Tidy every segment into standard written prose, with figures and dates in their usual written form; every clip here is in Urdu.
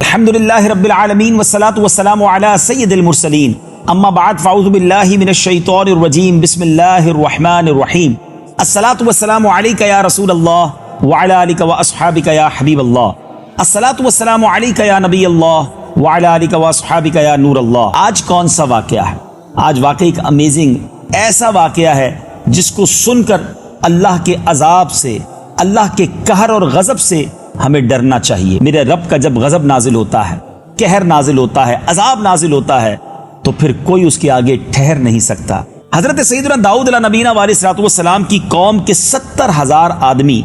الحمدللہ رب العالمین والصلاة والسلام علی سید المرسلین اما بعد فاعوذ باللہ من الشیطان الرجیم بسم اللہ الرحمن الرحیم الصلاة والسلام علیک یا رسول اللہ وعلی آلک واصحابک یا حبیب اللہ الصلاة والسلام علیک یا نبی اللہ وعلی آلک واصحابک یا نور اللہ۔ آج کون سا واقعہ ہے؟ آج واقعی ایک امیزنگ ایسا واقعہ ہے جس کو سن کر اللہ کے عذاب سے، اللہ کے قہر اور غضب سے ہمیں ڈرنا چاہیے۔ میرے رب کا جب غضب نازل ہوتا ہے، قہر نازل ہوتا ہے، عذاب نازل ہوتا ہے تو پھر کوئی اس کے آگے ٹھہر نہیں سکتا۔ حضرت سیدنا داؤد علیہ نبینا علیہ السلام کی قوم کے 70,000 آدمی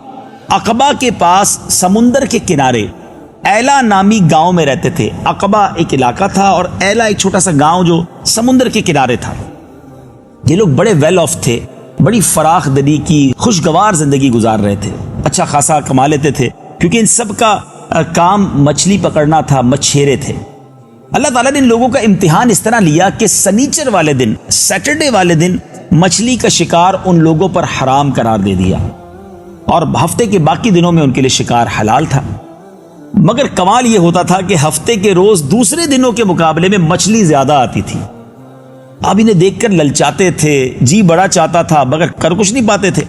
عقبہ کے پاس سمندر کے کنارے ایلا نامی گاؤں میں رہتے تھے۔ عقبہ ایک علاقہ تھا اور ایلا ایک چھوٹا سا گاؤں جو سمندر کے کنارے تھا۔ یہ لوگ بڑے ویل آف تھے، بڑی فراخ دلی کی خوشگوار زندگی گزار رہے تھے، اچھا خاصا کما لیتے تھے کیونکہ ان سب کا کام مچھلی پکڑنا تھا، مچھیرے تھے۔ اللہ تعالیٰ نے ان لوگوں کا امتحان اس طرح لیا کہ سنیچر والے دن، سیٹرڈے والے دن مچھلی کا شکار ان لوگوں پر حرام قرار دے دیا اور ہفتے کے باقی دنوں میں ان کے لیے شکار حلال تھا۔ مگر کمال یہ ہوتا تھا کہ ہفتے کے روز دوسرے دنوں کے مقابلے میں مچھلی زیادہ آتی تھی۔ اب انہیں دیکھ کر للچاتے تھے، جی بڑا چاہتا تھا مگر کر کچھ نہیں پاتے تھے۔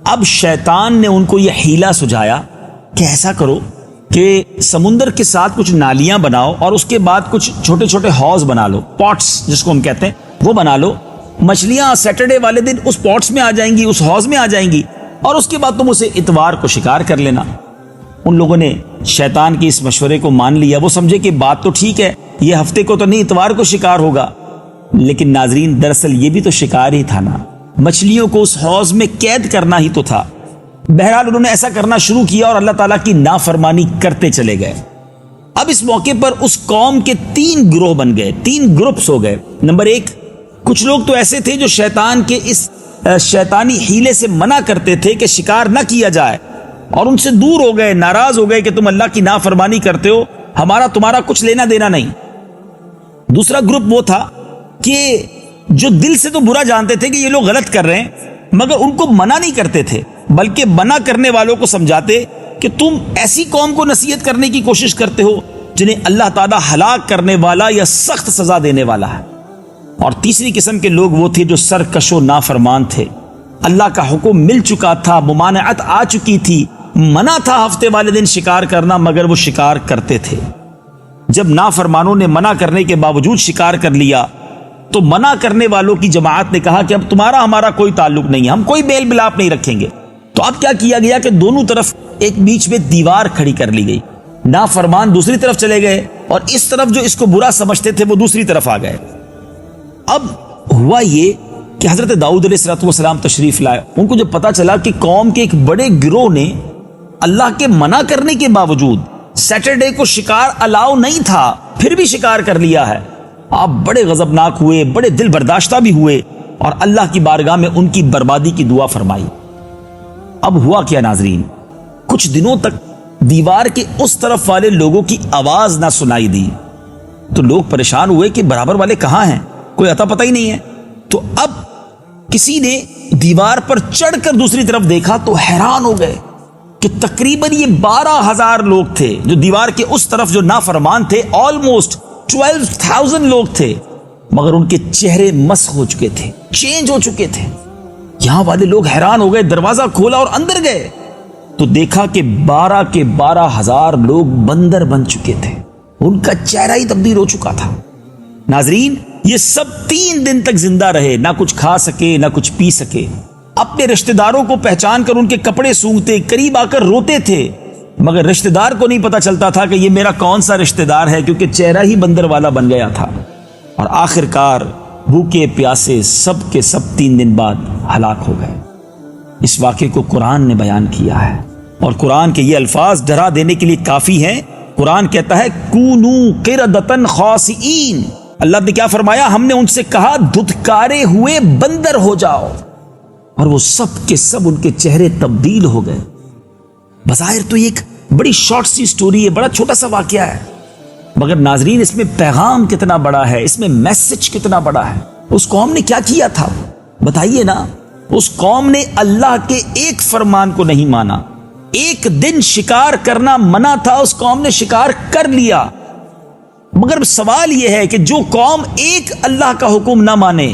اب شیطان نے ان کو یہ حیلہ سجھایا کہ ایسا کرو کہ سمندر کے ساتھ کچھ نالیاں بناؤ اور اس کے بعد کچھ چھوٹے چھوٹے حوض بنا لو، پاٹس جس کو ہم کہتے ہیں وہ بنا لو۔ مچھلیاں سیٹرڈے والے دن اس پاٹس میں آ جائیں گی، اس حوض میں آ جائیں گی اور اس کے بعد تم اسے اتوار کو شکار کر لینا۔ ان لوگوں نے شیطان کی اس مشورے کو مان لیا۔ وہ سمجھے کہ بات تو ٹھیک ہے، یہ ہفتے کو تو نہیں اتوار کو شکار ہوگا، لیکن ناظرین دراصل یہ بھی تو شکار ہی تھا نا، مچھلیوں کو اس حوض میں قید کرنا ہی تو تھا۔ بہرحال انہوں نے ایسا کرنا شروع کیا اور اللہ تعالیٰ کی نافرمانی کرتے چلے گئے۔ اب اس موقع پر اس قوم کے 3 گروہ بن گئے، 3 گروپس ہو گئے۔ نمبر 1، کچھ لوگ تو ایسے تھے جو شیطان کے اس شیطانی حیلے سے منع کرتے تھے کہ شکار نہ کیا جائے اور ان سے دور ہو گئے، ناراض ہو گئے کہ تم اللہ کی نافرمانی کرتے ہو، ہمارا تمہارا کچھ لینا دینا نہیں۔ دوسرا گروپ وہ تھا کہ جو دل سے تو برا جانتے تھے کہ یہ لوگ غلط کر رہے ہیں مگر ان کو منع نہیں کرتے تھے، بلکہ منع کرنے والوں کو سمجھاتے کہ تم ایسی قوم کو نصیحت کرنے کی کوشش کرتے ہو جنہیں اللہ تعالیٰ ہلاک کرنے والا یا سخت سزا دینے والا ہے۔ اور تیسری قسم کے لوگ وہ تھے جو سرکش و نافرمان تھے، اللہ کا حکم مل چکا تھا، ممانعت آ چکی تھی، منع تھا ہفتے والے دن شکار کرنا مگر وہ شکار کرتے تھے۔ جب نافرمانوں نے منع کرنے کے باوجود شکار کر لیا تو منع کرنے والوں کی جماعت نے کہا کہ اب تمہارا ہمارا کوئی تعلق نہیں ہے، ہم کوئی بیل بلاپ نہیں رکھیں گے۔ تو اب کیا کیا گیا کہ دونوں طرف ایک بیچ میں دیوار کھڑی کر لی گئی، نافرمان دوسری طرف چلے گئے اور اس طرف جو اس کو برا سمجھتے تھے وہ دوسری طرف آ گئے۔ اب ہوا یہ کہ حضرت داؤد علیہ السلام تشریف لائے۔ ان کو جب پتا چلا کہ قوم کے ایک بڑے گروہ نے اللہ کے منع کرنے کے باوجود سیٹرڈے کو شکار الاؤ نہیں تھا پھر بھی شکار کر لیا ہے، آپ بڑے غضبناک ہوئے، بڑے دل برداشتہ بھی ہوئے اور اللہ کی بارگاہ میں ان کی بربادی کی دعا فرمائی۔ اب ہوا کیا ناظرین، کچھ دنوں تک دیوار کے اس طرف والے لوگوں کی آواز نہ سنائی دی تو لوگ پریشان ہوئے کہ برابر والے کہاں ہیں، کوئی اتا پتہ ہی نہیں ہے۔ تو اب کسی نے دیوار پر چڑھ کر دوسری طرف دیکھا تو حیران ہو گئے کہ تقریباً یہ 12,000 لوگ تھے جو دیوار کے اس طرف جو نافرمان تھے، آلموسٹ 12,000 لوگ تھے مگر ان کے چہرے مسخ ہو چکے تھے، چینج ہو چکے تھے۔ یہاں والے لوگ حیران ہو گئے، دروازہ کھولا اور اندر گئے تو دیکھا کہ 12 کے 12,000 لوگ بندر بن چکے تھے، ان کا چہرہ ہی تبدیل ہو چکا تھا۔ ناظرین یہ سب 3 دن تک زندہ رہے، نہ کچھ کھا سکے نہ کچھ پی سکے، اپنے رشتہ داروں کو پہچان کر ان کے کپڑے سونگتے، قریب آ کر روتے تھے مگر رشتہ دار کو نہیں پتا چلتا تھا کہ یہ میرا کون سا رشتہ دار ہے کیونکہ چہرہ ہی بندر والا بن گیا تھا۔ اور آخر کار بھوکے پیاسے سب کے سب 3 دن بعد ہلاک ہو گئے۔ اس واقعے کو قرآن نے بیان کیا ہے اور قرآن کے یہ الفاظ ڈرا دینے کے لیے کافی ہیں۔ قرآن کہتا ہے کونو قردۃ خاسئین، اللہ نے کیا فرمایا، ہم نے ان سے کہا دھتکارے ہوئے بندر ہو جاؤ، اور وہ سب کے سب ان کے چہرے تبدیل ہو گئے۔ بظاہر تو ایک بڑی شارٹ سی سٹوری ہے، بڑا چھوٹا سا واقعہ ہے مگر ناظرین اس میں پیغام کتنا بڑا ہے، اس میں میسج کتنا بڑا ہے۔ اس قوم نے کیا کیا تھا؟ بتائیے نا، اس قوم نے اللہ کے ایک فرمان کو نہیں مانا، ایک دن شکار کرنا منع تھا، اس قوم نے شکار کر لیا۔ مگر سوال یہ ہے کہ جو قوم ایک اللہ کا حکم نہ مانے،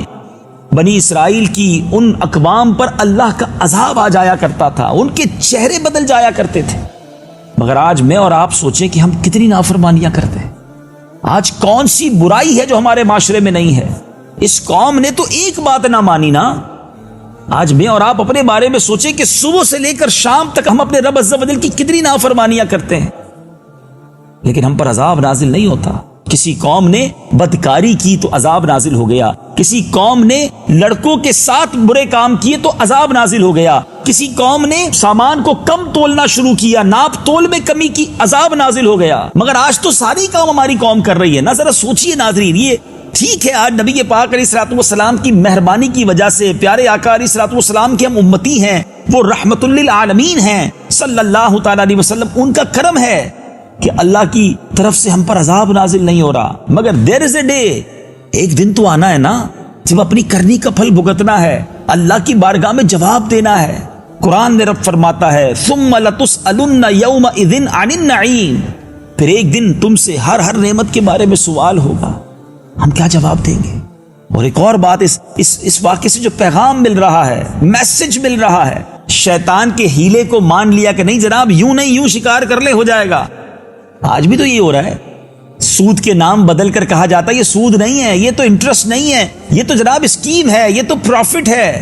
بنی اسرائیل کی ان اقوام پر اللہ کا عذاب آ جایا کرتا تھا، ان کے چہرے بدل جایا کرتے تھے۔ مگر آج میں اور آپ سوچیں کہ ہم کتنی نافرمانیاں کرتے ہیں۔ آج کون سی برائی ہے جو ہمارے معاشرے میں نہیں ہے؟ اس قوم نے تو ایک بات نہ مانی نا۔ آج میں اور آپ اپنے بارے میں سوچیں کہ صبح سے لے کر شام تک ہم اپنے رب عز و جل کی کتنی نافرمانیاں کرتے ہیں، لیکن ہم پر عذاب نازل نہیں ہوتا۔ کسی قوم نے بدکاری کی تو عذاب نازل ہو گیا، کسی قوم نے لڑکوں کے ساتھ برے کام کیے تو عذاب نازل ہو گیا، کسی قوم نے سامان کو کم تولنا شروع کیا، ناپ تول میں کمی کی، عذاب نازل ہو گیا۔ مگر آج تو ساری کام ہماری قوم کر رہی ہے نا۔ ذرا سوچئے ناظرین، یہ ٹھیک ہے آج نبی پاک علیہ الصلوۃ والسلام کی مہربانی کی وجہ سے، پیارے آقا علیہ الصلوۃ والسلام کے ہم امتی ہیں، وہ رحمت للعالمین ہیں صلی اللہ تعالی علیہ وسلم، ان کا کرم ہے کہ اللہ کی طرف سے ہم پر عذاب نازل نہیں ہو رہا۔ مگر دیر از اے ڈے، ایک دن تو آنا ہے نا جب اپنی کرنی کا پھل بھگتنا ہے، اللہ کی بارگاہ میں جواب دینا ہے۔ قرآن میں رب فرماتا ہے ثم لتسألن یومئذ عن النعیم، پھر ایک دن تم سے ہر نعمت کے بارے میں سوال ہوگا، ہم کیا جواب دیں گے؟ اور ایک اور بات، اس واقعے سے جو پیغام مل رہا ہے، میسج مل رہا ہے، شیطان کے ہیلے کو مان لیا کہ نہیں جناب یوں نہیں یوں شکار کر لے ہو جائے گا۔ آج بھی تو یہ ہو رہا ہے، سود کے نام بدل کر کہا جاتا ہے یہ سود نہیں ہے، یہ تو انٹرسٹ نہیں ہے، یہ تو جناب اسکیم ہے، یہ تو پروفٹ ہے۔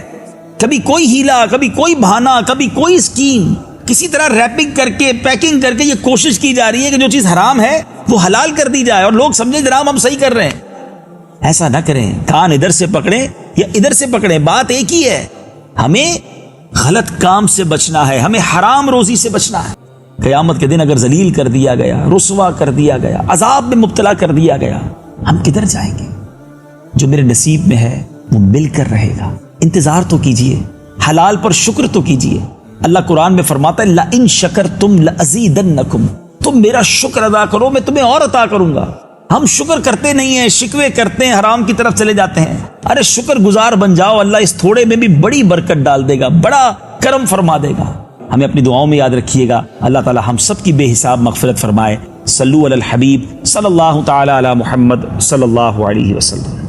کبھی کوئی ہیلا، کبھی کوئی بہانہ، کبھی کوئی اسکیم، کسی طرح ریپنگ کر کے پیکنگ کر کے یہ کوشش کی جا رہی ہے کہ جو چیز حرام ہے وہ حلال کر دی جائے اور لوگ سمجھیں جناب ہم صحیح کر رہے ہیں۔ ایسا نہ کریں، کان ادھر سے پکڑیں یا ادھر سے پکڑیں، بات ایک ہی ہے، ہمیں غلط کام سے بچنا ہے، ہمیں حرام روزی سے بچنا ہے۔ قیامت کے دن اگر ذلیل کر دیا گیا، رسوا کر دیا گیا، عذاب میں مبتلا کر دیا گیا، ہم کدھر جائیں گے؟ جو میرے نصیب میں ہے وہ مل کر رہے گا۔ انتظار تو کیجئے، حلال پر شکر تو کیجئے۔ اللہ قرآن میں فرماتا ہے لَإِن شَكَرْتُمْ لَأَزِيدَنَّكُمْ، تم میرا شکر ادا کرو میں تمہیں اور عطا کروں گا۔ ہم شکر کرتے نہیں ہیں، شکوے کرتے ہیں، حرام کی طرف چلے جاتے ہیں۔ ارے شکر گزار بن جاؤ، اللہ اس تھوڑے میں بھی بڑی برکت ڈال دے گا، بڑا کرم فرما دے گا۔ ہمیں اپنی دعاؤں میں یاد رکھیے گا۔ اللہ تعالی ہم سب کی بے حساب مغفرت فرمائے۔ صلو علی الحبیب صلی اللہ تعالی علی محمد صلی اللہ علیہ وسلم۔